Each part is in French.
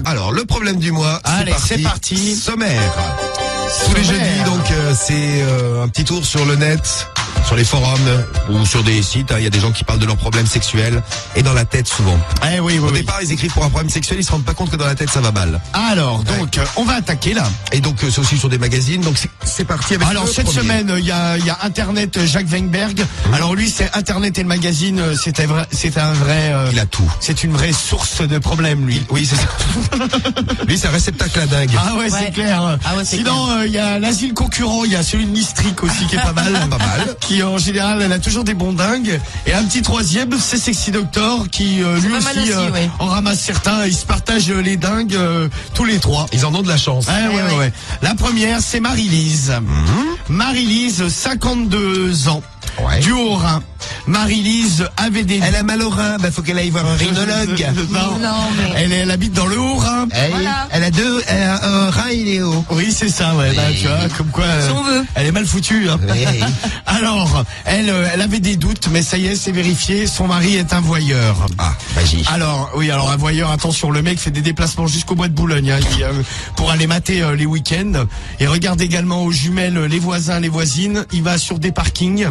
Alors, le problème du mois, allez, c'est parti. Sommaire. Tous les jeudis, donc c'est un petit tour sur le net, sur les forums ou sur des sites. Il y a des gens qui parlent de leurs problèmes sexuels et dans la tête souvent. Au départ, ils écrivent pour un problème sexuel, ils se rendent pas compte que dans la tête ça va mal. Alors, donc, on va attaquer là. Et donc, c'est aussi sur des magazines. Donc, c'est parti avec. Alors, cette semaine, il y a Internet Jacques Weinberg. Alors lui, c'est Internet et le magazine. C'est un vrai. Il a tout. C'est une vraie source de problèmes, lui. Oui, c'est ça. Lui, c'est un réceptacle à dingue. Ah ouais, c'est clair. Ah ouais, c'est sinon, il y a l'asile concurrent. Il y a celui de Nistric aussi qui est pas mal. Pas mal. Qui en général, elle a toujours des bons dingues. Et un petit troisième, c'est Sexy Doctor qui lui aussi, en ramasse certains. Ils se partagent les dingues tous les trois. Ils en ont de la chance. Ouais. La première, c'est Marie-Lise. Marie-Lise, 52 ans. Ouais. Du Haut-Rhin. Marie-Lise avait des... Elle a mal au rein, faut qu'elle aille voir un rhinologue. Non, mais... Elle habite dans le Haut-Rhin. Voilà. Elle a un rein, il est haut. Oui, c'est ça, ouais. Oui. Bah, tu vois, comme quoi, Si on veut. elle est mal foutue. Hein. Oui. Alors, elle avait des doutes, mais ça y est, c'est vérifié. Son mari est un voyeur. Ah, magie. Alors, un voyeur, attention, le mec fait des déplacements jusqu'au bois de Boulogne, hein, pour aller mater les week-ends. Il regarde également aux jumelles les voisins, les voisines. Il va sur des parkings.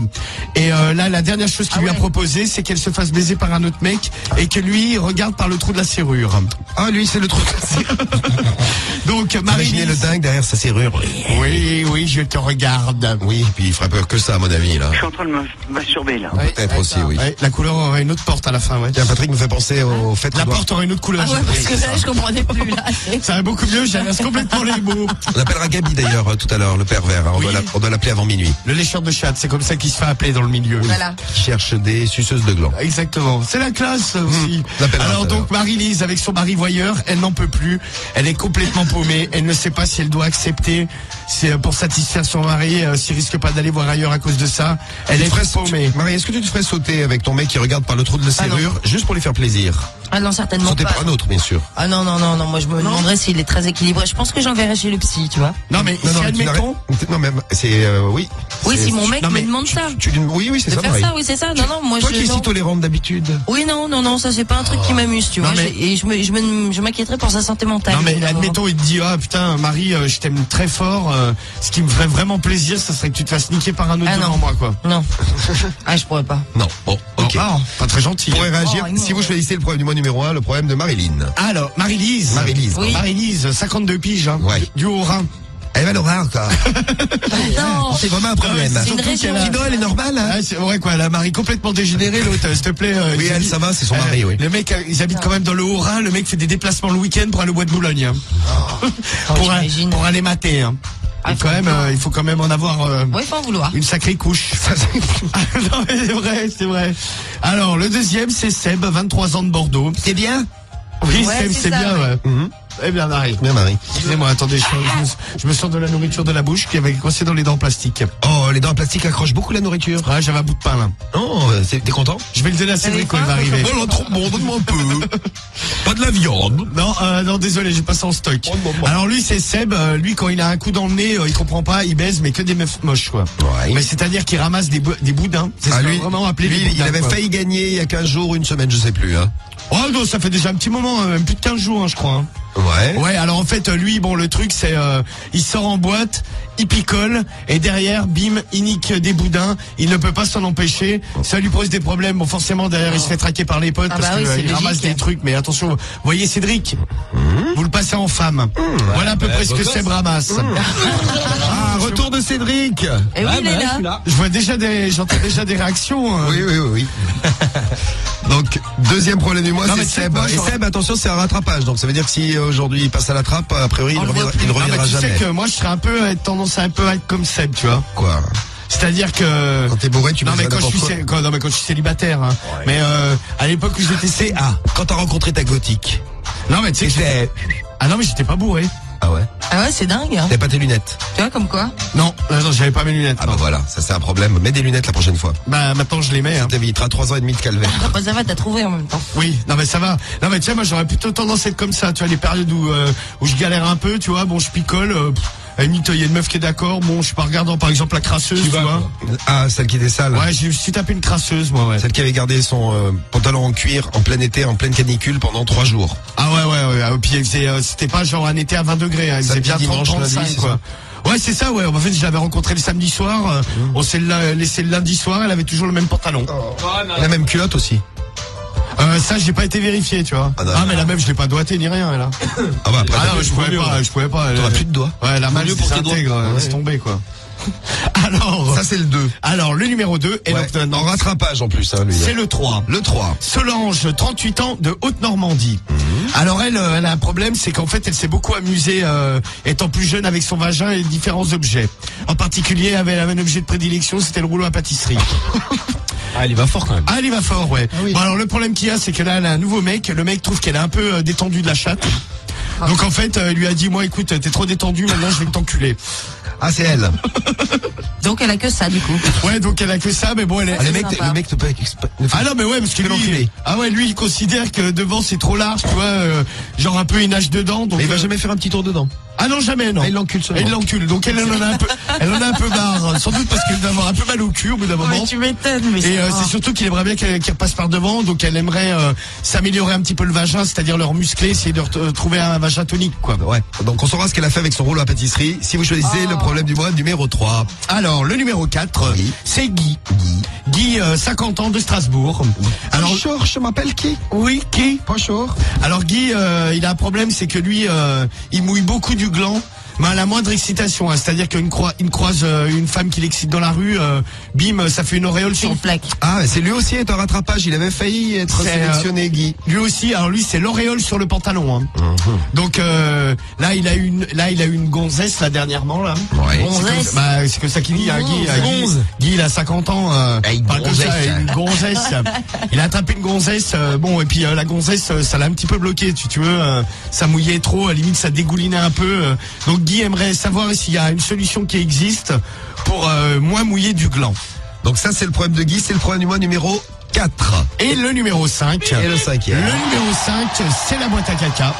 Et là, la dernière chose qu'il lui a proposé, c'est qu'elle se fasse baiser par un autre mec et que lui regarde par le trou de la serrure. Ah, lui, c'est le trou de la serrure. Donc, Imaginez le dingue derrière sa serrure. Oui, je te regarde. Oui, puis il ferait peur que ça, à mon avis, là. Je suis en train de me masturber là. Peut-être aussi, oui. Ouais, la couleur aurait une autre porte à la fin, ouais. Tiens, Patrick me fait penser au fait La qu'on doit... porte aurait une autre couleur. Ah ouais, parce que là, je comprenais plus, là. Ça va beaucoup mieux, j'inverse complètement les mots. On appellera Gabi, d'ailleurs, tout à l'heure, le pervers. Hein. On doit l'appeler avant minuit. Le lécheur de chatte, c'est comme ça qu'il se fait appeler dans le milieu. Voilà. Qui cherche des suceuses de glands. Exactement. C'est la classe aussi. Alors donc Marie-Lise avec son mari voyeur, elle n'en peut plus. Elle est complètement paumée. Elle ne sait pas si elle doit accepter. C'est pour satisfaire son mari. S'il risque pas d'aller voir ailleurs à cause de ça. Elle est très paumée. Marie, est-ce que tu te ferais sauter avec ton mec qui regarde par le trou de la serrure juste pour lui faire plaisir? Ah non, certainement Sauter pas. par un autre, bien sûr. Ah non, moi je me demanderais s'il est très équilibré. Je pense que j'enverrai chez le psy, tu vois. Non mais si admettons. Non mais c'est oui. Oui, C'est- si mon mec non, me mais demande ça. Oui, c'est De ça, faire Marie. ça, oui, c'est ça. Non, moi Toi qui es non. si tolérante d'habitude. Oui, non, ça c'est pas un truc qui m'amuse, tu Non, vois. mais- Et je m'inquiéterais pour sa santé mentale. Non mais évidemment. admettons il te dit putain Marie je t'aime très fort ce qui me ferait vraiment plaisir ça serait que tu te fasses niquer par un autre Ah, devant non. moi quoi. Non. Ah, je pourrais pas. Non. Bon, ok. Non, pas très gentil. Vous pourrez réagir Oh, si vous choisissez le problème du mois numéro 1, le problème de Marilyn. Alors Marie-Lise. Oui. Marie-Lise 52 piges hein, Ouais. du Haut-Rhin. Elle va l'aura encore. Non. C'est vraiment un problème. C'est une Surtout région. qu'elle a- Sinon, elle est normale, hein. Ah, c'est vrai quoi, la Marie complètement dégénérée l'autre, s'il te plaît. Oui, elle, ça va, c'est son mari, oui. Les mecs, ils habitent quand même dans le Haut-Rhin. Le mec fait des déplacements le week-end pour aller au bois de Boulogne. Hein. j'imagine. Pour aller mater. Hein. Ah, Et quand même, il faut quand même en avoir Oui, faut en vouloir. une sacrée couche. Non mais c'est vrai. Alors le deuxième, c'est Seb, 23 ans de Bordeaux. C'est bien. Oui, Ouais, Seb, c'est c'est ça, bien. ouais. Ouais. Eh bien, Marie. Bien, Marie. Excusez-moi, attendez, je me sors de la nourriture de la bouche qui avait coincé dans les dents en plastique. Oh, les dents en plastique accrochent beaucoup la nourriture. Ouais, j'avais un bout de pain là. Oh, t'es content? Je vais le donner à Cédric quand il va arriver. Oh là, trop bon, donne-moi un peu. Pas de la viande. Non, désolé, j'ai pas ça en stock. Oh, bon. Alors lui, c'est Seb. Lui, quand il a un coup dans le nez, il comprend pas, il baise, mais que des meufs moches, quoi. Ouais. Mais c'est-à-dire qu'il ramasse des boudins. C'est Ah, ce qu'on lui, va vraiment appeler des il boudins, avait quoi. failli gagner il y a 15 jours, une semaine, je sais plus, hein. Oh non, ça fait déjà un petit moment, même plus de 15 jours, hein, je crois. Hein. Ouais. Ouais, alors en fait, lui, bon, le truc, c'est, il sort en boîte, il picole, et derrière, bim, il nique des boudins, il ne peut pas s'en empêcher, ça lui pose des problèmes, bon, forcément, derrière, il se fait traquer par les potes, Ah parce bah oui, c'est qu'il ramasse logique. des trucs, mais attention, vous voyez Cédric, vous le passez en femme, voilà à peu près ce que Seb ramasse. Ah, retour de Cédric. Et oui, il est là. Je vois déjà j'entends déjà des réactions. Oui. Donc, deuxième problème du mois, Non, c'est mais tu sais Seb. que moi, Et Seb, attention, c'est un rattrapage. Donc, ça veut dire que si aujourd'hui il passe à la trappe, a priori, il On ne le voit plus. reviendra tu jamais. sais que moi, je serais tendance à un peu à être comme Seb, tu vois. Quoi? C'est-à-dire que Quand t'es bourré, tu non baises mais quand je n'importe suis quoi. non mais quand je suis célibataire hein. Mais à l'époque où j'étais CA. Quand t'as rencontré ta gothique. non mais tu sais que C'était... ah non mais j'étais pas bourré. Ah ouais? Ah ouais, c'est dingue. Hein. T'avais pas tes lunettes? Tu vois, comme quoi. Non, j'avais pas mes lunettes. Ah non. bah voilà, ça c'est un problème. Mets des lunettes la prochaine fois. Bah maintenant je les mets hein. Ça t'évitera 3 ans et demi de calvaire. Ah bah ça va, t'as trouvé en même temps. Oui, non mais ça va. Non mais tu sais moi j'aurais plutôt tendance à être comme ça, tu vois les périodes où je galère un peu, tu vois, bon je picole À la limite, il y a une meuf qui est d'accord. Bon, je suis pas regardant, par exemple, la crasseuse, tu vois. Ah, celle qui était sale. Ouais, je me suis tapé une crasseuse, moi, ouais. Celle qui avait gardé son pantalon en cuir en plein été, en pleine canicule pendant 3 jours. Ah ouais. Puis c'était pas genre un été à 20 degrés, hein. Il faisait bien 30-35, quoi. Ouais, c'est ça, ouais. En fait, je l'avais rencontré le samedi soir. On s'est laissé le lundi soir. Elle avait toujours le même pantalon. La même culotte aussi. Ça, j'ai pas été vérifié, tu vois. Ah, mais la même, je l'ai pas doigté ni rien, elle a. Ah bah après, non, je pouvais pas. T'auras plus de doigts. Ouais, la malle pour s'intègre, laisse tomber, quoi. Alors. Ça, c'est le 2. Alors, le numéro 2. Et ouais, en rattrapage, en plus, hein, lui. C'est le 3. Le 3. Solange, 38 ans, de Haute-Normandie. Alors, elle a un problème, c'est qu'en fait, elle s'est beaucoup amusée, étant plus jeune avec son vagin et différents objets. En particulier, elle avait un objet de prédilection, c'était le rouleau à pâtisserie. Ah, il va fort quand même. Ah, il va fort, ouais. Ah, oui. Bon, alors, le problème qu'il y a, c'est que là, elle a un nouveau mec. Le mec trouve qu'elle est un peu détendue de la chatte. Donc, en fait, il lui a dit, moi, écoute, t'es trop détendu, maintenant, je vais t'enculer. Ah, c'est elle. Donc elle a que ça du coup. Ouais, donc elle a que ça, mais bon, elle est. Ah, le mec te peut. Ah non, mais ouais, parce que lui. Ah ouais, lui, il considère que devant c'est trop large, tu vois, genre un peu il nage dedans. Donc mais il va jamais faire un petit tour dedans. Ah non, jamais, non. Ah, il l'encule seulement. Il l'encule. Donc elle en a un peu, elle en a un peu marre. Sans doute parce qu'elle doit avoir un peu mal au cul au bout d'un moment. Ouais, tu m'étonnes, mais et c'est surtout qu'il aimerait bien qu'elle repasse par devant, donc elle aimerait s'améliorer un petit peu le vagin, c'est-à-dire leur muscler, essayer de trouver un vagin tonique, quoi. Ouais. Donc on saura ce qu'elle a fait avec son rouleau à pâtisserie. Si vous choisissez le problème du mois, numéro 3. Alors, le numéro 4, oui. C'est Guy. Guy, 50 ans de Strasbourg. Alors, bonjour, je m'appelle qui? Oui, qui? Bonjour. Alors Guy, il a un problème, c'est que lui, il mouille beaucoup du gland. Mais à la moindre excitation, hein, c'est-à-dire qu'il croise une femme qui l'excite dans la rue, bim, ça fait une auréole sur une plaque. Ah, c'est lui aussi est un rattrapage. Il avait failli être sélectionné, Guy. Lui aussi. Alors lui, c'est l'auréole sur le pantalon. Hein. Donc là, il a eu une gonzesse là dernièrement là. Ouais. Gonzesse. C'est que ça qu'il dit. Guy, il a 50 ans. Une gonzesse. Il a attrapé une gonzesse. Bon, et puis la gonzesse, ça l'a un petit peu bloqué. Tu veux, ça mouillait trop. À la limite, ça dégoulinait un peu. Donc Guy aimerait savoir s'il y a une solution qui existe pour moins mouiller du gland. Donc ça, c'est le problème de Guy, c'est le problème du mois numéro 4. Et le numéro 5. Et le 5e. Le numéro 5, c'est la boîte à caca.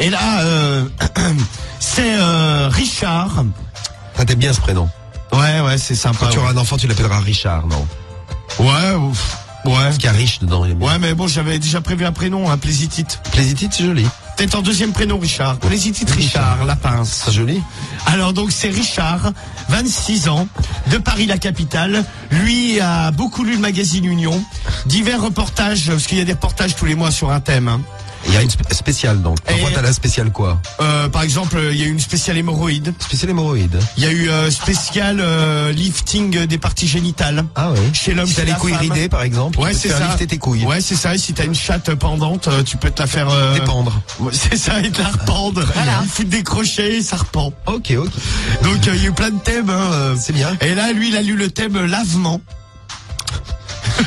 Et là, c'est Richard. Ah, t'aimes bien ce prénom. Ouais, c'est sympa. Quand tu auras un enfant, tu l'appelleras Richard, non? Ouais. Parce qu'il y a riche dedans. Ouais, mais bon, j'avais déjà prévu un prénom, Plaisitite. Plaisitite, c'est joli. Peut-être en deuxième prénom, Richard. Plaisitite Richard, la pince. C'est joli. Alors donc c'est Richard, 26 ans, de Paris la capitale. Lui a beaucoup lu le magazine Union. Divers reportages, parce qu'il y a des reportages tous les mois sur un thème. Hein. Il y a une spéciale donc. Parfois t'as la spéciale quoi? Par exemple, il y a eu une spéciale hémorroïde. Spéciale hémorroïde. Il y a eu spécial lifting des parties génitales. Ah oui. Chez l'homme, si t'as les couilles ridées par exemple. Ouais, c'est ça. Lifter tes couilles. Ouais, c'est ça. Et si t'as une chatte pendante, tu peux te la faire dépendre. Ouais, c'est ça, et te la rependre. Voilà. Il fout des crochets et ça repend. Ok. Donc il y a eu plein de thèmes. C'est bien. Et là, lui, il a lu le thème lavement.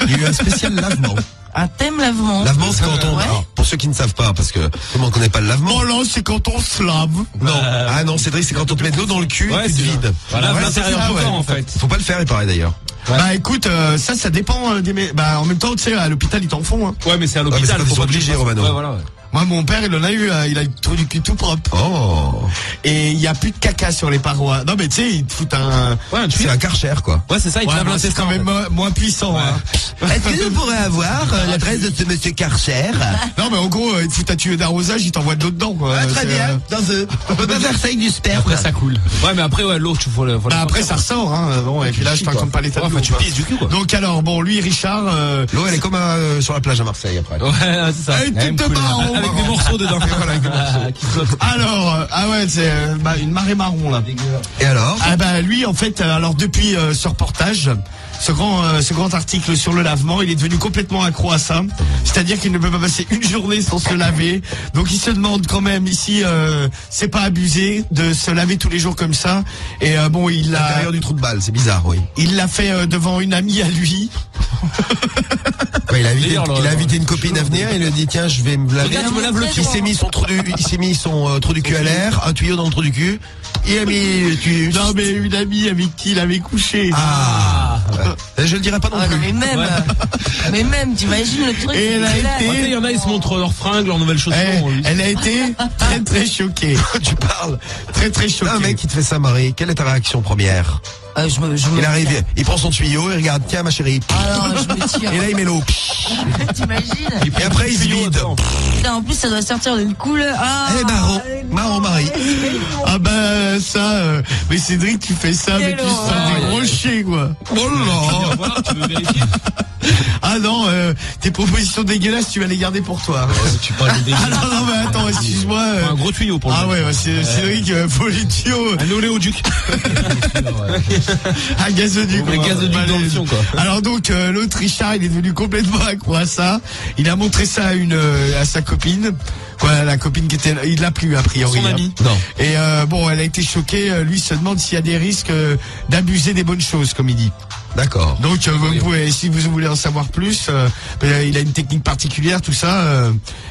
Il y a eu un spécial lavement. Un thème lavement. Lavement, c'est quand on... Ouais. Alors, pour ceux qui ne savent pas, parce que tout le monde ne connaît pas le lavement. Bon, là, c'est quand on se lave. Non. Ah non, Cédric, c'est quand on te met de l'eau dans le cul et tu te vides. Voilà, l'intérieur du temps, en fait. Faut pas le faire, il paraît d'ailleurs. Ouais. Bah écoute, ça dépend des... Bah en même temps, tu sais, à l'hôpital, ils t'en font. Hein. Ouais, mais c'est à l'hôpital. Faut pas obligé, Romano. Ouais, voilà. Moi, mon père, il en a eu, il a eu du cul tout propre. Oh. Et il y a plus de caca sur les parois. Non, mais tu sais, ils te foutent un... Ouais, c'est un Karcher, quoi. Ouais, c'est ça, il te lave l'intestin. C'est quand même moins puissant, hein. Est-ce que je pourrais avoir l'adresse de ce monsieur Karcher? Non, mais en gros, ils te foutent un tuyau d'arrosage, ils t'envoient de l'eau dedans, quoi. Ah, très bien. On peut pas faire ça avec du sperme. Après, ça coule. Ouais, mais après, l'eau, tu faut après, ça ressort, hein. Bon, et puis là, je te raconte pas l'état de l'eau. Tu pisses du cul, quoi. Donc, alors, bon, lui, Richard, l'eau, elle est comme sur la plage à Marseille, après. Ouais, c'est ça. Avec des morceaux dedans. Voilà, alors, c'est une marée marron là. Et alors? Ah bah lui en fait, alors depuis ce reportage, ce grand article sur le lavement, il est devenu complètement accro à ça. C'est-à-dire qu'il ne peut pas passer une journée sans se laver. Donc il se demande quand même ici, c'est pas abusé de se laver tous les jours comme ça. Et bon, il l'a. À l'intérieur du trou de balle, c'est bizarre, oui. Il l'a fait devant une amie à lui. Ouais, il a invité une copine à venir et il lui a dit tiens je vais me laver. Regarde, tu me laves le Il s'est mis son trou du cul à l'air, un tuyau dans le trou du cul. Il a mis Non mais une amie avec qui il avait couché. Je le dirai pas non Ah plus. non, mais même, t'imagines le truc. Et elle a dégueulasse. été- Il y en a, ils se montrent leurs fringues, leurs nouvelles chaussures. Elle a été très très choquée. Tu parles. Très très choquée. Un mec qui te fait ça, Marie. Quelle est ta réaction première? Je me Il arrive, il prend son tuyau, il regarde, tiens ma chérie. Ah non, je me tire. Et là il met l'eau. T'imagines? Et après il se vide. Putain, en plus, ça doit sortir d'une couleur. Ah, Elle est marrant Marie. Ah bah ça, mais Cédric tu fais ça, mais Quelle tu sens horreur. des gros chiens quoi. Oh là. Voir, tu veux vérifier? Ah non, tes propositions dégueulasses tu vas les garder pour toi. Tu parles de Ah non mais attends, excuse-moi. Un gros tuyau pour le Ah coup. ouais, Cédric, faut les tuyaux. Un oléoduc. Un gazoduc. Les gazoducs dans le fion, quoi. Alors donc l'autre Richard, il est devenu complètement accro à ça. Il a montré ça à sa copine. Voilà, la copine qui était, il l'a plu a priori. Son ami. Non. Et bon, elle a été choquée. Lui se demande s'il y a des risques d'abuser des bonnes choses, comme il dit. D'accord. Donc vous pouvez, si vous voulez en savoir plus, il a une technique particulière, tout ça.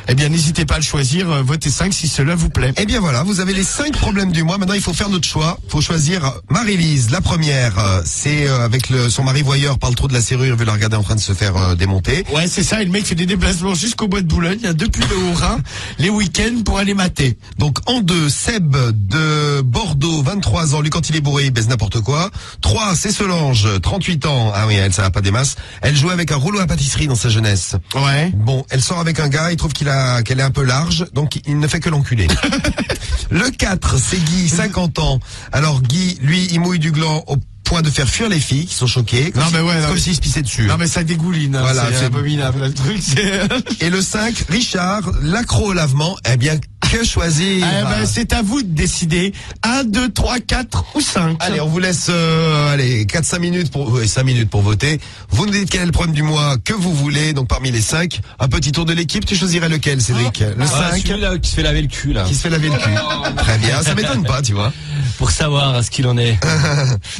Eh bien, n'hésitez pas à le choisir. Votez 5 si cela vous plaît. Eh bien voilà, vous avez les 5 problèmes du mois. Maintenant, il faut faire notre choix. Il faut choisir Marie-Lise. La première, c'est avec son mari voyeur parle trop de la serrure, il veut la regarder en train de se faire démonter. Ouais, c'est ça. Et le mec fait des déplacements jusqu'au bois de Boulogne, depuis le Haut-Rhin, les week-ends pour aller mater. Donc en 2, Seb de Bordeaux, 23 ans. Lui, quand il est bourré, il baise n'importe quoi. 3, c'est Solange, 38 ans. Ah oui, elle, ça va pas des masses. Elle jouait avec un rouleau à pâtisserie dans sa jeunesse. Ouais. Bon, elle sort avec un gars, il trouve qu'elle est un peu large, donc il ne fait que l'enculer. Le 4, c'est Guy, 50 ans. Alors Guy, lui, il mouille du gland au point de faire fuir les filles qui sont choquées. Comme Non, mais ouais, non, comme mais- s'il se pissait dessus. Non mais ça dégouline. Hein, Voilà, c'est c'est- abominable le truc. Et le 5, Richard, l'accro au lavement. Eh bien, que choisir? Eh ben, c'est à vous de décider. 1, 2, 3, 4 ou 5. Allez, on vous laisse 4-5 minutes pour 5 minutes pour voter. Vous nous dites quel est le problème du mois que vous voulez. Donc parmi les 5, un petit tour de l'équipe. Tu choisirais lequel, Cédric? Le 5 Celui-là qui se fait laver le cul, là. qui se fait laver le cul. Très bien, ça m'étonne pas, tu vois. Pour savoir ce qu'il en est.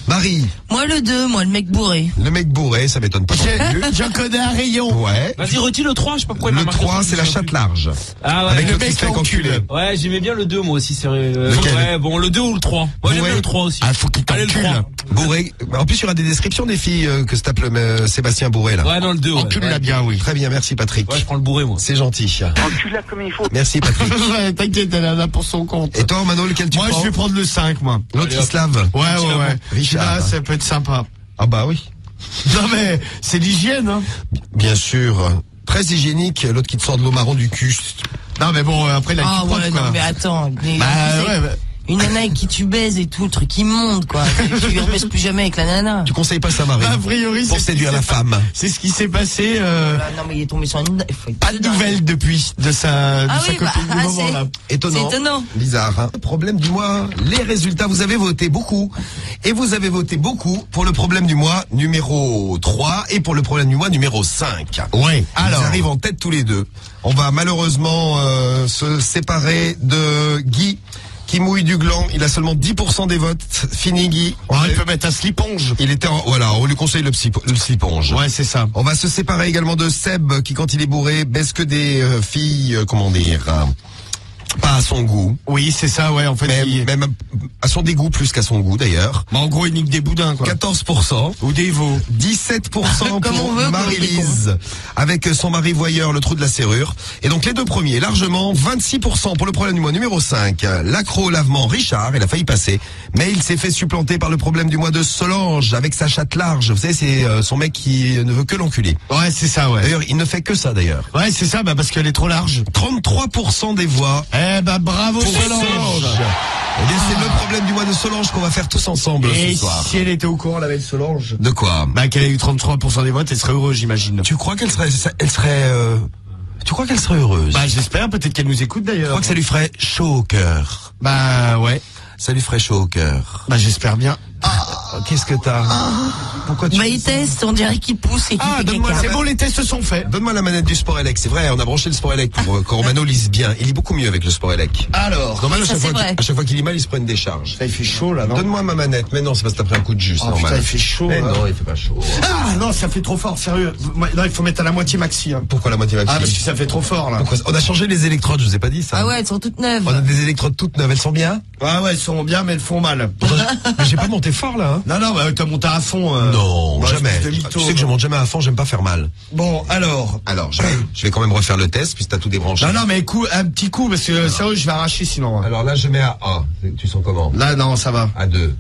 Marie, Moi, le 2, moi, le mec bourré. le mec bourré, ça m'étonne pas. non plus. J'en connais un rayon. Ouais. Vas-y, retire le 3, je sais pas pourquoi il m'a Le marqué 3, ça, c'est la je sais chatte plus. large. Ah ouais. Avec le le mec qui se fait enculé. enculer. Ouais, j'aimais bien le 2, moi aussi, c'est Lequel? ouais, bon, le 2 ou le 3. Moi, j'aime Ouais. bien le 3 aussi. Ah, faut qu'il Allez, le t'encule. 3. Bourré. En plus, il y aura des descriptions des filles que se tape Sébastien Bourré, là. Ouais, non, le 2, ouais. Encule-la bien, oui. Très bien, merci Patrick. Ouais, je prends le bourré, moi. C'est gentil. Encule-la comme il faut. Merci Patrick. Ouais, t'inquiète, elle est là pour son compte. Et toi, Mano, lequel tu Moi, prends? je vais prendre le 5, moi. L'autre, Allez, il hop. se lave. Ouais, ouais. Richard. Là, ça peut être sympa. Ah bah oui. Non, mais c'est l'hygiène, hein. Bien sûr. Très hygiénique, l'autre qui te sort de l'eau marron du cul. Non, mais bon, après, là, Ah tu ouais, non, mais attends. Mais, Bah, tu sais, ouais, bah. Une nana avec qui tu baises et tout, le truc immonde, quoi. Tu repaises plus jamais avec la nana. Tu conseilles pas ça, Marie? A priori, Pour c'est ce qui séduire la s'est femme. C'est ce qui s'est passé. Ah, non, mais il est tombé sur une... Pas de nouvelles depuis de sa Ah oui, copine du moment, c'est là. Étonnant. C'est étonnant. Bizarre, hein. Problème du mois, les résultats, vous avez voté beaucoup. Et vous avez voté beaucoup pour le problème du mois numéro 3 et pour le problème du mois numéro 5. Ouais. Alors, ils arrivent en tête tous les deux. On va malheureusement se séparer de Guy, qui mouille du gland. Il a seulement 10% des votes. Fini, Guy. Il peut mettre un slip-onge. Il était voilà, on lui conseille le slip-onge. Ouais, c'est ça. On va se séparer également de Seb, qui quand il est bourré, baisse que des filles, comment dire, pas à son goût. Oui, c'est ça, ouais, en fait. Même à son dégoût plus qu'à son goût d'ailleurs. Bah, en gros, il nique des boudins, quoi. 14%. Ou des veaux. 17% Comme pour on veut, Marie-Lise, avec son mari voyeur, le trou de la serrure. Et donc les deux premiers, largement, 26% pour le problème du mois numéro 5. L'accro au lavement, Richard, il a failli passer. Mais il s'est fait supplanter par le problème du mois de Solange, avec sa chatte large. Vous savez, c'est son mec qui ne veut que l'enculer. Ouais, c'est ça, ouais. D'ailleurs, il ne fait que ça d'ailleurs. Ouais, c'est ça, bah, parce qu'elle est trop large. 33% des voix. Eh bah, bravo, Pour Solange. Eh bien, c'est le problème du mois de Solange qu'on va faire tous ensemble Et ce soir. si elle était au courant, la belle Solange? De quoi? Bah, qu'elle a eu 33% des votes, elle serait heureuse, j'imagine. Tu crois qu'elle serait, tu crois qu'elle serait heureuse? Bah, j'espère, peut-être qu'elle nous écoute Je d'ailleurs. crois que ça lui ferait chaud au cœur. Bah, ouais. Ça lui ferait chaud au cœur. Bah, j'espère bien. Qu'est-ce que t'as? Pourquoi tu Bah, il teste, on dirait qu'il pousse et qu'il fait donne-moi caca. C'est bon, les tests sont faits. Donne-moi la manette du Sporelec. C'est vrai, on a branché le Sporelec pour que Romano lise bien. Il lit beaucoup mieux avec le Sporelec. Alors. Normal, Ça, c'est vrai. à chaque fois qu'il lit mal, il se prend une décharge. Ça, il fait chaud, là, non? Donne-moi ma manette. Mais non, c'est parce que t'as pris un coup de jus, c'est Oh, normal. putain, il fait chaud, Mais là. non, il fait pas chaud. Ah, non, ça fait trop fort, sérieux. Non, il faut mettre à la moitié maxi, hein. Pourquoi la moitié maxi? Ah, parce que ça fait trop fort, là. Pourquoi on a changé les électrodes, je vous ai pas dit ça. Ah ouais, elles sont toutes neuves. On a des électrodes toutes neuves, elles sont bien? Ah ouais, elles sont bien, mais elles font mal. Mais j'ai pas monté fort, là, hein. hein? Non, bah, t'as monté à fond. Non, bah, jamais. espèce de mytho, Tu sais que je monte jamais à fond, j'aime pas faire mal. Bon, alors, je vais quand même refaire le test puisque t'as tout débranché. Non, mais un petit coup, parce que sérieux, je vais arracher sinon. Hein. Alors là, je mets à A. Tu sens comment? Là, non, ça va. À 2.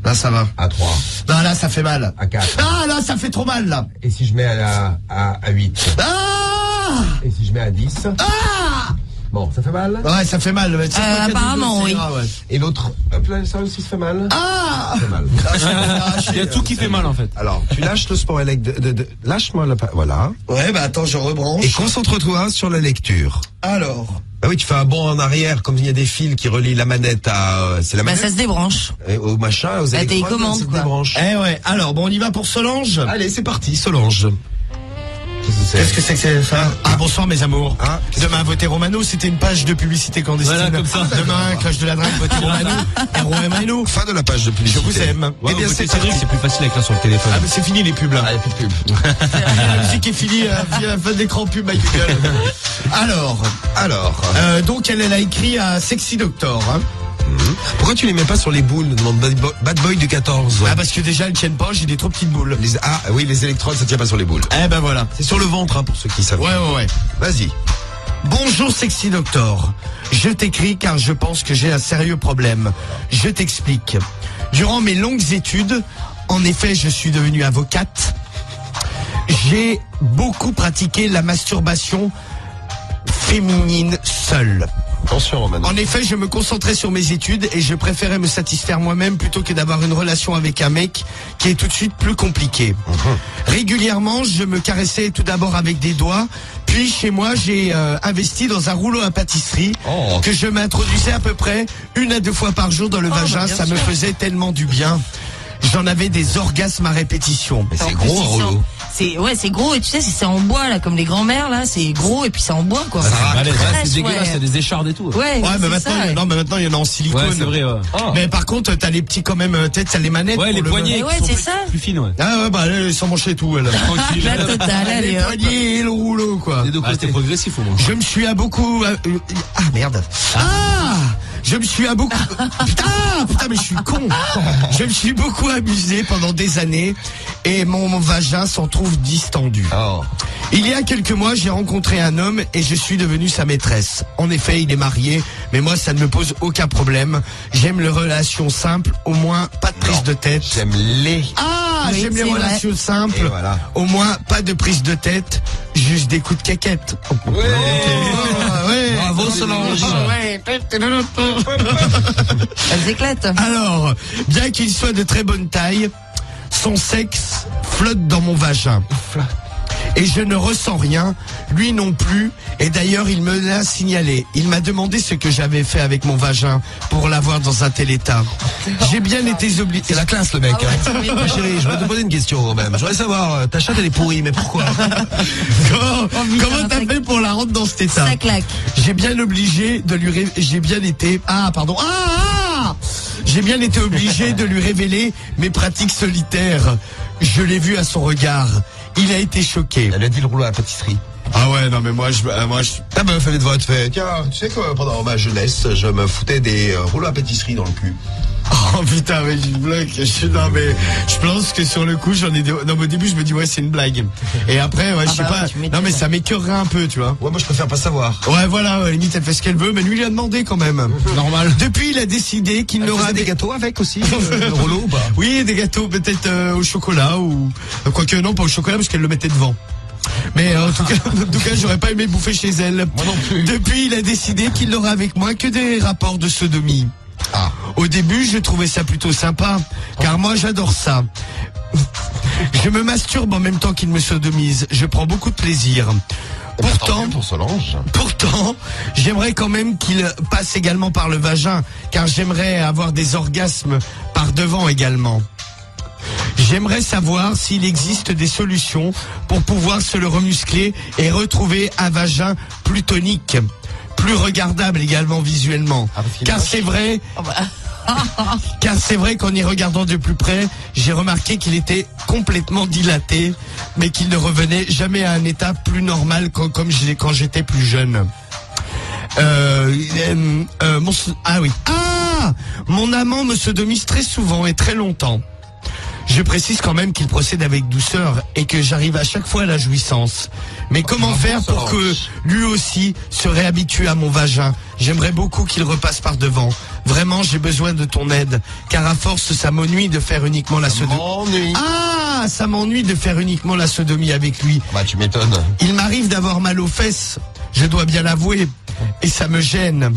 Là, ça va. À 3. Non, là, ça fait mal. À 4. Ah, là, ça fait trop mal, là. Et si je mets à 8? Ah! Et si je mets à 10? Ah! Bon, ça fait mal? Ouais, ça fait mal. Apparemment, oui. Ouais. Et l'autre, hop là, ça aussi, ça fait mal? Ah! Ça fait mal. Il y a tout qui fait mal en fait. Alors, tu lâches le sport lâche-moi la voilà. Ouais, bah attends, je rebranche. Et concentre-toi sur la lecture. Alors. Ah oui, tu fais un bond en arrière, comme il y a des fils qui relient la manette à, c'est la Bah, manette? ça se débranche. Au machin, aux électrodes, télécommande, ça se quoi. débranche. Eh ouais. Alors, bon, on y va pour Solange. Allez, c'est parti, Solange. Qu'est-ce que c'est que ça? Ah, bonsoir mes amours. Ah, Demain, votez Romano, c'était une page de publicité clandestine. Voilà, comme ça. Demain, cloche de la drague, votez Romano. Romano. Fin de la page de publicité. Je vous aime. Ouais, Eh bien, c'est c'est c'est plus facile à écrire sur le téléphone. Ah, mais c'est fini les pubs là. Ah, il y a plus de pub. La musique est finie, la fin de l'écran pub, ma gueule. Alors, donc elle a écrit à Sexy Doctor. Hein. Pourquoi tu les mets pas sur les boules? Demande Bad Boy du 14. Ah, parce que déjà elles tiennent pas, j'ai des trop petites boules. Oui, les électrodes, ça tient pas sur les boules. Eh ben voilà. C'est sur le ventre, hein, pour ceux qui savent. Ouais. Vas-y. Bonjour Sexy Doctor. Je t'écris car je pense que j'ai un sérieux problème. Je t'explique. Durant mes longues études, en effet, je suis devenue avocate. J'ai beaucoup pratiqué la masturbation féminine seule. Attention, Romano. En effet, je me concentrais sur mes études et je préférais me satisfaire moi-même plutôt que d'avoir une relation avec un mec qui est tout de suite plus compliqué. Régulièrement, je me caressais tout d'abord avec des doigts, puis chez moi, j'ai investi dans un rouleau à pâtisserie que je m'introduisais à peu près 1 à 2 fois par jour dans le vagin. Ça me faisait tellement du bien. J'en avais des orgasmes à répétition. Mais c'est gros, un rouleau. C'est gros et tu sais, c'est en bois là, comme les grands-mères là, c'est gros et puis c'est en bois quoi. C'est dégueulasse, il y a des échardes et tout. Ouais, mais maintenant il y en a en silicone. Ouais, c'est vrai, ouais. Mais par contre, t'as les petits quand même, peut-être t'as les manettes. Ouais, pour les le- poignets Ouais, qui c'est sont ça. plus fines, ouais. Ah ouais, bah là, ils sont manchés et tout, elle. Tranquille. La totale, allez Les hop. poignets et le rouleau, quoi. Les deux côtés progressifs au moins. Je me suis à beaucoup... Ah, merde. Ah! Je me suis à beaucoup... Putain, mais je suis con. Je me suis beaucoup amusé pendant des années et mon vagin s'en trouve distendu. Oh. Il y a quelques mois, j'ai rencontré un homme et je suis devenu sa maîtresse. En effet, il est marié, mais moi, ça ne me pose aucun problème. J'aime les relations simples, au moins pas de prise de tête. J'aime les. Ah, Oui, j'aime les c'est vrai. relations simples. Et voilà. Au moins, pas de prise de tête, juste des coups de caquette. Ouais. Bravo, Solange. Ouais. Elles éclatent. Alors, bien qu'il soit de très bonne taille, son sexe flotte dans mon vagin. Et je ne ressens rien, lui non plus, et d'ailleurs il me l'a signalé. Il m'a demandé ce que j'avais fait avec mon vagin pour l'avoir dans un tel état. J'ai bien été obligé. C'est la classe, le mec. Ah ouais, Ma chérie, je vais te poser une question quand même. Je voudrais savoir, ta chatte elle est pourrie, mais pourquoi? Comment t'as fait pour la rendre dans cet état? Ça claque. J'ai bien obligé de lui j'ai bien été j'ai bien été obligé de lui révéler mes pratiques solitaires. Je l'ai vu à son regard. Il a été choqué. Elle a dit le rouleau à la pâtisserie. Ah ouais, non mais moi je Ta meuf, elle devrait te faire. Tiens, tu sais que pendant ma jeunesse, je me foutais des rouleaux à pâtisserie dans le cul. Oh putain, mais j'ai une blague. Non mais je pense que sur le coup j'en ai non mais au début je me dis ouais c'est une blague. Et après ouais, je sais pas. tu m'étonnes. Non mais ça m'écœurerait un peu, tu vois. Ouais, moi je préfère pas savoir. Ouais voilà, limite elle fait ce qu'elle veut, mais lui il a demandé quand même. Normal. Depuis il a décidé qu'il Elle n'aura faisait des gâteaux avec aussi, le rouleau ou pas? Oui, des gâteaux peut-être au chocolat ou quoique non pas au chocolat parce qu'elle le mettait devant. Mais en tout cas, j'aurais pas aimé bouffer chez elle. Moi non plus. Depuis, il a décidé qu'il n'aura avec moi que des rapports de sodomie. Ah. Au début, je trouvais ça plutôt sympa, car moi j'adore ça. Je me masturbe en même temps qu'il me sodomise. Je prends beaucoup de plaisir. Pourtant, pour Solange. Pourtant, j'aimerais quand même qu'il passe également par le vagin, car j'aimerais avoir des orgasmes par devant également. J'aimerais savoir s'il existe des solutions pour pouvoir se le remuscler et retrouver un vagin plus tonique, plus regardable également visuellement. Car c'est vrai, car c'est vrai qu'en y regardant de plus près, j'ai remarqué qu'il était complètement dilaté, mais qu'il ne revenait jamais à un état plus normal quand j'étais plus jeune. Mon amant me sodomise très souvent et très longtemps. Je précise quand même qu'il procède avec douceur et que j'arrive à chaque fois à la jouissance. Mais comment faire pour que lui aussi se réhabitue à mon vagin? J'aimerais beaucoup qu'il repasse par devant. Vraiment, j'ai besoin de ton aide. Car à force, ça m'ennuie de faire uniquement la sodomie. Ah, ça m'ennuie de faire uniquement la sodomie avec lui. Bah, tu m'étonnes. Il m'arrive d'avoir mal aux fesses, je dois bien l'avouer. Et ça me gêne.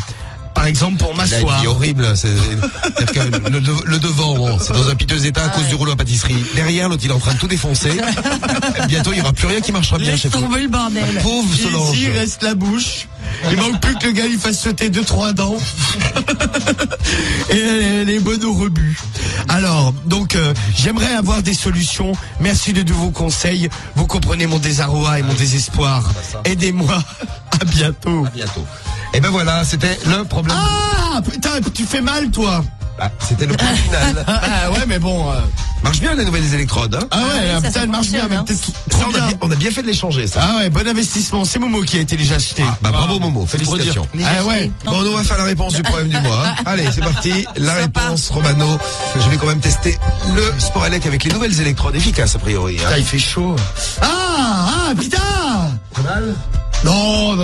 Par exemple, pour m'asseoir. C'est horrible. C'est-à-dire que le devant, bon, c'est dans un piteux état à cause du rouleau à pâtisserie. Derrière, l'autre, il est en train de tout défoncer. Bientôt, il n'y aura plus rien qui marchera bien chez toi. Laisse tomber le bordel. Pauvre Solange. Ici reste la bouche. Il manque plus que le gars lui fasse sauter 2-3 dents. Et elle est bonne au rebut. Alors, donc, j'aimerais avoir des solutions. Merci de vos conseils. Vous comprenez mon désarroi et mon désespoir. Aidez-moi. À bientôt. À bientôt. Et ben voilà, c'était le problème. Ah, putain, tu fais mal, toi. Ah, c'était le point final. Ah ouais, mais bon. Marche bien les nouvelles électrodes, hein. Ah ouais, ça, putain, ça elle marche bien. fonctionne, Mais hein. trop bien. On a bien fait de l'échanger, ça. Ah ouais, bon investissement. C'est Momo qui a été déjà acheté. Bah bravo Momo, félicitations. Ah ouais. Bon, on va faire la réponse du problème du mois. Hein. Allez, c'est parti. La réponse, Romano. Je vais quand même tester le Sporelec avec les nouvelles électrodes efficaces, a priori. Hein. Putain, il fait chaud. Ah, putain. Pas mal. Non.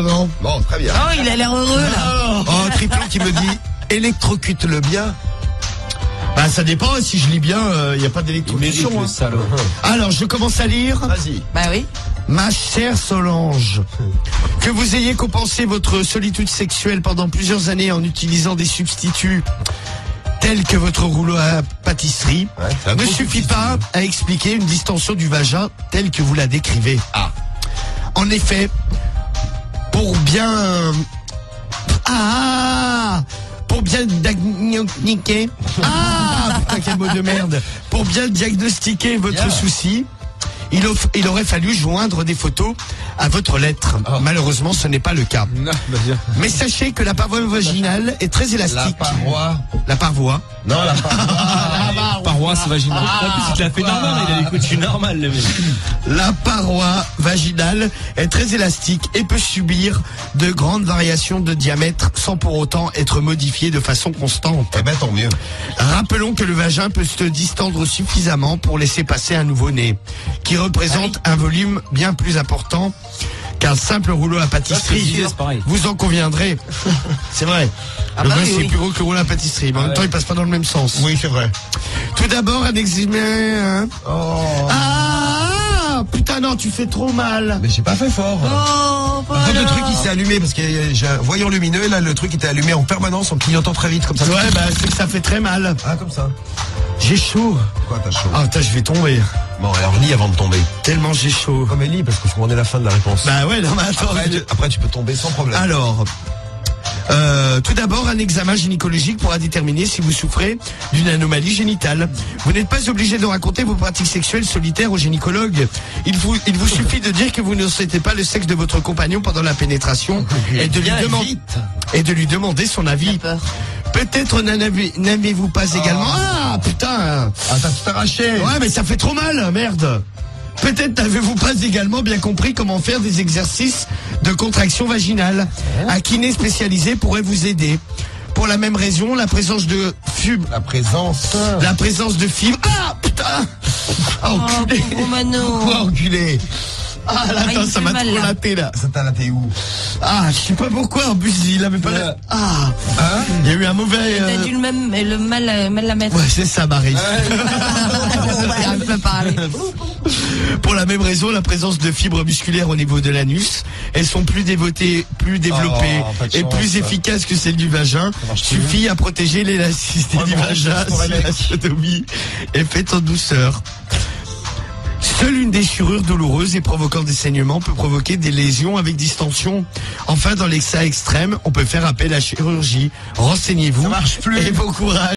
Bon, très bien. Oh, il a l'air heureux, là. Oh, Triplon qui me dit électrocute-le bien. Bah, ça dépend. Si je lis bien, il n'y a pas d'électrocution. Le salaud. Alors, je commence à lire. Vas-y. Bah oui. Ma chère Solange, que vous ayez compensé votre solitude sexuelle pendant plusieurs années en utilisant des substituts tels que votre rouleau à pâtisserie, Ouais, ne suffit pas à expliquer une distension du vagin telle que vous la décrivez. Ah. En effet, pour bien diagnostiquer. Ah, putain, quel mot de merde. Pour bien diagnostiquer votre souci, il aurait fallu joindre des photos à votre lettre. Malheureusement, ce n'est pas le cas. Non, bah bien. Mais sachez que la paroi vaginale est très élastique. La paroi. Non, la paroi. Paroisse vaginale. En plus, il te l'a fait normal, il a des coups normal, le mec. La paroi vaginale est très élastique et peut subir de grandes variations de diamètre sans pour autant être modifiée de façon constante. Eh ben, tant mieux. Rappelons que le vagin peut se distendre suffisamment pour laisser passer un nouveau-né, qui représente un volume bien plus important qu'un simple rouleau à pâtisserie. C'est pareil. Vous en conviendrez. C'est vrai. Le bah gosse, oui, c'est oui. plus gros que le rouleau à pâtisserie, mais en même temps, il passe pas dans le même sens. Oui, c'est vrai. Tout d'abord, un examen. Ah, putain, non, tu fais trop mal. Mais j'ai pas fait fort. Oh, En fait, le truc il s'est allumé parce que j'ai un voyant lumineux, là le truc était allumé en permanence en clignotant très vite comme ça. Ouais, bah, c'est que ça fait très mal. Ah, comme ça. J'ai chaud. Quoi, t'as chaud? Ah, putain, je vais tomber. Bon, alors lis avant de tomber. Tellement j'ai chaud. Comme lis parce que je demandais la fin de la réponse. Bah ouais, non, mais attends. Après, tu peux tomber sans problème. Alors, tout d'abord, un examen gynécologique pourra déterminer si vous souffrez d'une anomalie génitale. Vous n'êtes pas obligé de raconter vos pratiques sexuelles solitaires au gynécologue. Il vous suffit de dire que vous ne sentez pas le sexe de votre compagnon pendant la pénétration et de lui demander son avis. Peut-être n'avez-vous pas également... Ah, putain. Ah, t'as tout arraché. Ouais, mais ça fait trop mal, merde. Peut-être n'avez-vous pas également bien compris comment faire des exercices de contraction vaginale. Un kiné spécialisé pourrait vous aider. Pour la même raison, la présence de fibres. La présence de fibres. Ah, putain. Ah, enculé. Oh, Mano. Quoi, enculé? Ah, là, Ah, il attends, ça fait m'a mal, trop là. laté, là. Ça t'a laté où? Ah, je sais pas pourquoi, en plus, il avait pas la... Ah. Il y a eu un mauvais... T'as dû mal la mettre. Ouais, c'est ça, Marie. On peut parler. Pour la même raison, la présence de fibres musculaires au niveau de l'anus, elles sont plus développées pas de et chance, plus ça. efficaces que celles du vagin. Suffit à protéger l'élasticité du vagin si la sodomie est faite en douceur. Seule une déchirure douloureuse et provoquant des saignements peut provoquer des lésions avec distension. Enfin, dans les cas extrêmes, on peut faire appel à la chirurgie. Renseignez-vous. Ça marche plus. Et bon courage.